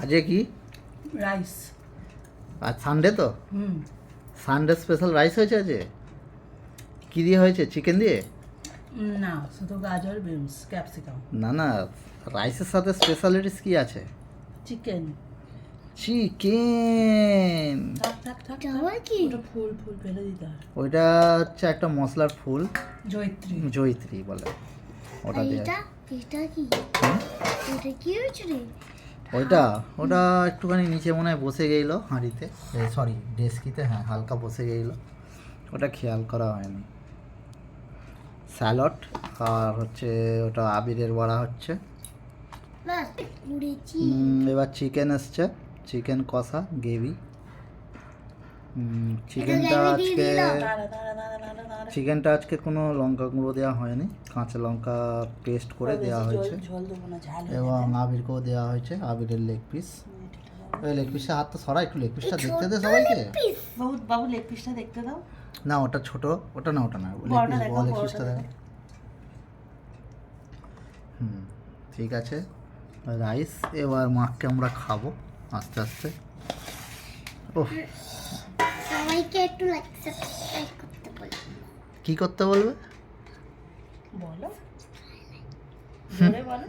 আজকে কি রাইস। আজ সানডে তো, সানডে স্পেশাল রাইস হয়েছে আজকে। কী দিয়ে হয়েছে? চিকেন দিয়ে? না, শুধু গাজর, বিনস, ক্যাপসিকাম। না না, রাইসের সাথে স্পেশালিটিস কি আছে? চিকেন। চিকেন। থাক থাক থাক আবার কি? ওটা ফুল ফুল ফেলে দিতে হয়। ওইটা হচ্ছে একটা মশলার ফুল, জয়িত্রী। জয়িত্রী বলে, ওটা দিয়ে। এটা এটা কি? হুম? এটা কি হয়েছে রে? ওইটা ওটা একটুখানি নিচে মনে হয় বসে গেলো হাঁড়িতে, সরি ডেস্কিতে, হ্যাঁ হালকা বসে গেলো, ওটা খেয়াল করা হয়নি। স্যালাড আর হচ্ছে ওটা আবিরের বড়া হচ্ছে। বাস উড়েছি। এবার চিকেন এসছে, চিকেন কষা গ্রেভি। চিকেনটা আজকে চিকেনটা আজকে কোনো লঙ্কা গুঁড়ো দেওয়া হয়নি, কাঁচা লঙ্কা পেস্ট করে দেওয়া হয়েছে। ঝোল দেবো না, ঝাল হয়ে এবং যাবে। আবিরকেও দেওয়া হয়েছে, আবিরের লেগ পিস। ওই লেগ পিসটা হাতটা সরা, একটু লেগ পিসটা দেখতে দে সবাইকে। বাবু বাবু লেগ পিসটা দেখতে দাও। না ওটা ছোট, ওটা না, ওটা না, লেগ বড়টা পিস, দেখো, বড় লেগ বড়টা পিসটা দেখো। দেখো। ঠিক আছে, রাইস এবার মাখকে আমরা খাবো আস্তে আস্তে। ও সবাইকে একটু লাইক সাবস্ক্রাইব করতে বলি। কি করতে বলবে? বলো, জোরে বলো।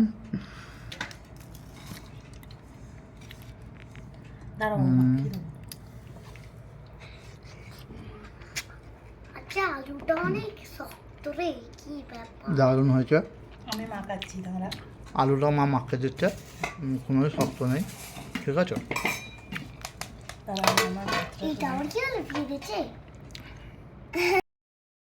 দাঁড়াও, মাখিয়ে দেবো। আচ্ছা আলুটা অনেক শক্ত রে, কি ব্যাপার? দারুণ হয়েছে। আমি মাখাচ্ছি, দাঁড়া। আলুটা মা মাখতে দিচ্ছে, কোনো শক্ত নেই, ঠিক আছে। দাঁড়া, আমি আমার এইটা আমার কি আলু ফিরেছে?